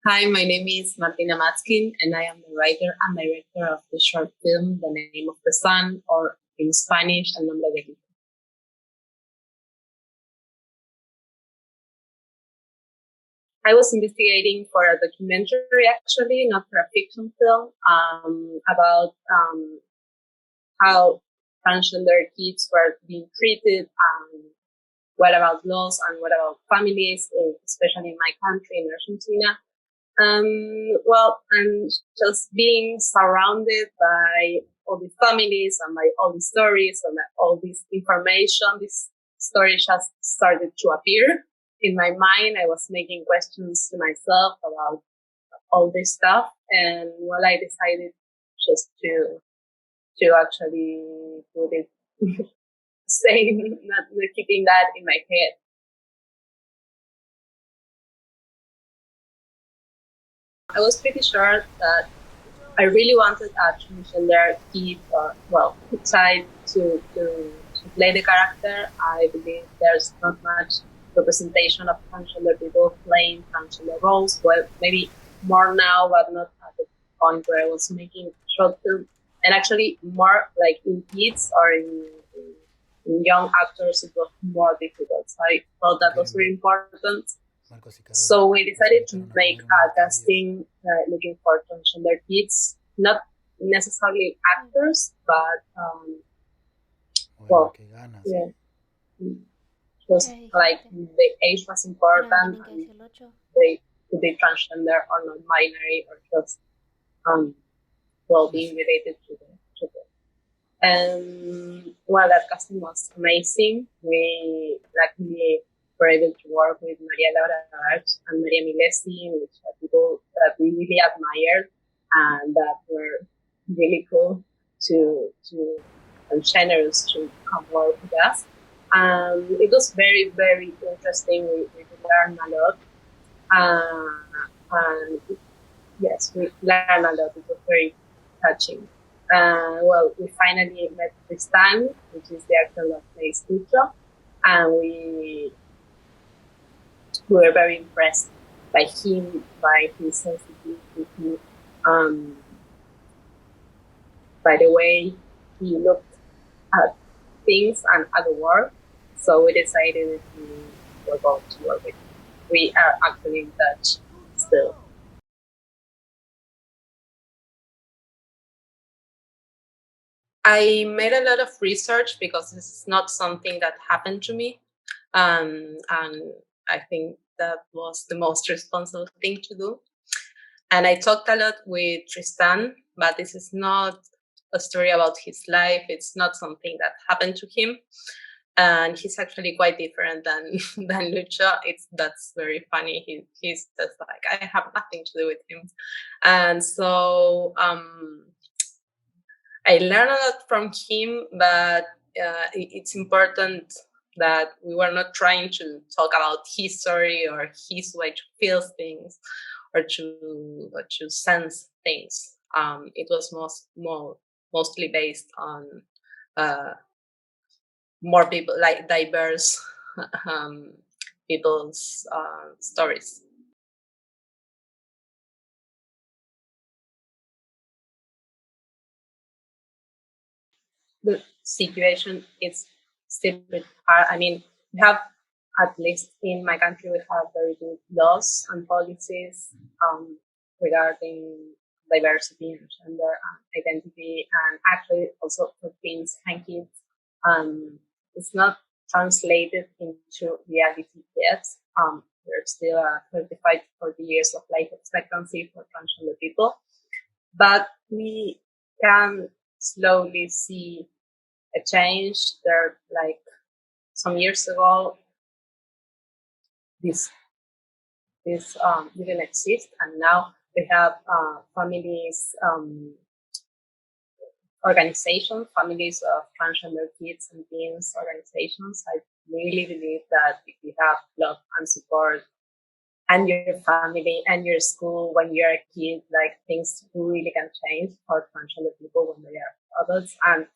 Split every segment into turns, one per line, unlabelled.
Hi, my name is Martina Matzkin, and I am the writer and director of the short film The Name of the Sun, or in Spanish, El Nombre de Lucho. I was investigating for a documentary, actually, not for a fiction film, about how transgender kids were being treated, what about laws and what about families, especially in my country, in Argentina. And just being surrounded by all these families and by all these stories and all this information, this story just started to appear in my mind. I was making questions to myself about all this stuff, and I decided just to actually put it, saying not keeping that in my head. I was pretty sure that I really wanted a transgender kid, child to play the character. I believe there's not much representation of transgender people playing transgender roles. Well, maybe more now, but not at the point where I was making short film. And actually, more like in kids or in young actors, it was more difficult. So I thought that was very important. So we decided to make a casting looking for transgender kids, not necessarily actors, but yeah, just like the age was important, and they could be transgender or non-binary or just being related to the. And that casting was amazing. We luckily were able to work with Maria Laura Arch and Maria Milesi, which are people that we really admired and that were really cool to and generous to come work with us. It was very, very interesting. We learned a lot. And yes, we learned a lot. It was very touching. We finally met Tristan, which is the actor that plays Lucho, and we were very impressed by him, by his sensitivity, by the way he looked at things and at the world. So we decided we were going to work with him. We are actually in touch still. I made a lot of research because this is not something that happened to me. And I think that was the most responsible thing to do. And I talked a lot with Tristan, but this is not a story about his life. It's not something that happened to him. And he's actually quite different than Lucho. That's very funny. He's just like, I have nothing to do with him. And so I learned a lot from him, but it's important that we were not trying to talk about his story or his way to feel things or to sense things. It was mostly based on more people, like diverse people's stories. The situation is still pretty hard. I mean, we have, at least in my country, we have very good laws and policies regarding diversity and gender and identity, and actually also for teens and kids. It's not translated into reality yet. There's still 35 to 40 years of life expectancy for transgender people, but we can slowly see a change. There, like some years ago, this didn't exist, and now we have families, organizations, families of transgender kids and teens organizations. I really believe that if you have love and support and your family and your school when you're a kid, like things really can change for transgender people when they are adults, and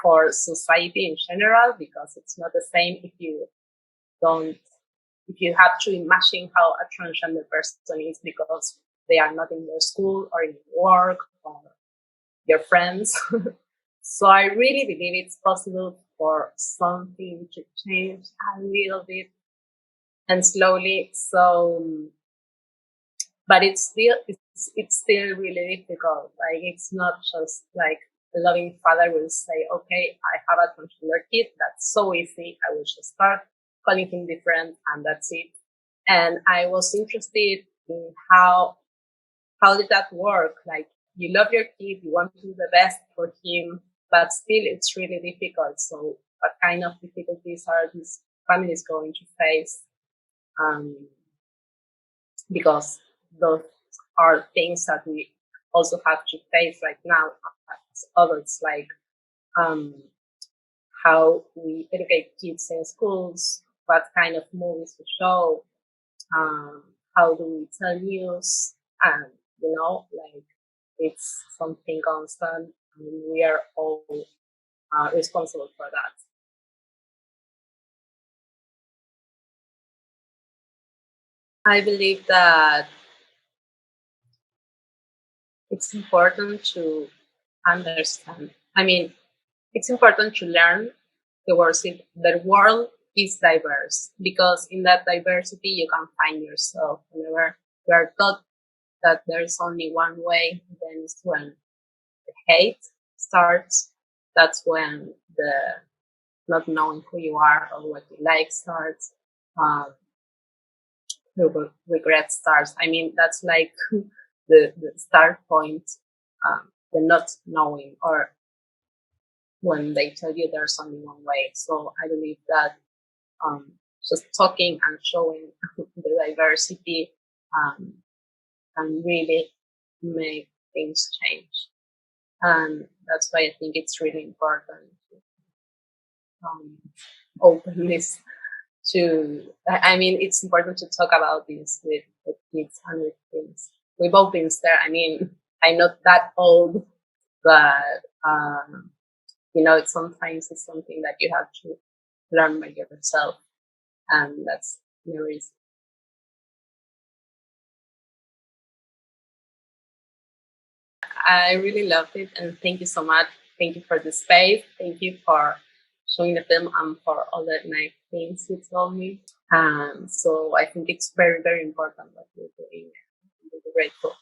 for society in general, because it's not the same if you don't if you have to imagine how a transgender person is because they are not in your school or in your work or your friends. So I really believe it's possible for something to change a little bit and slowly. So, but it's still really difficult. Like it's not just like a loving father will say, okay, I have a transgender kid. That's so easy. I will just start calling him different and that's it. And I was interested in how did that work? Like you love your kid, you want to do the best for him, but still it's really difficult. So what kind of difficulties are these families going to face? Because those are things that we also have to face right now as adults, like how we educate kids in schools, what kind of movies to show, how do we tell news, and like it's something constant, and we are all responsible for that. I believe that it's important to understand. I mean, it's important to learn the world is diverse, because in that diversity you can find yourself. Whenever you are taught that there's only one way, then it's when the hate starts. That's when the not knowing who you are or what you like starts. The regret starts. I mean, that's like the start point, the not knowing, or when they tell you there's only one way. So I believe that just talking and showing the diversity can really make things change. And that's why I think it's really important to open this to, I mean, it's important to talk about this with kids and with things. We've all been there. I mean, I'm not that old, but, sometimes it's something that you have to learn by yourself. And that's never easy. I really loved it, and thank you so much. Thank you for the space. Thank you for showing the film and for all the nice things you told me. So I think it's very, very important what you're doing. I'm really grateful.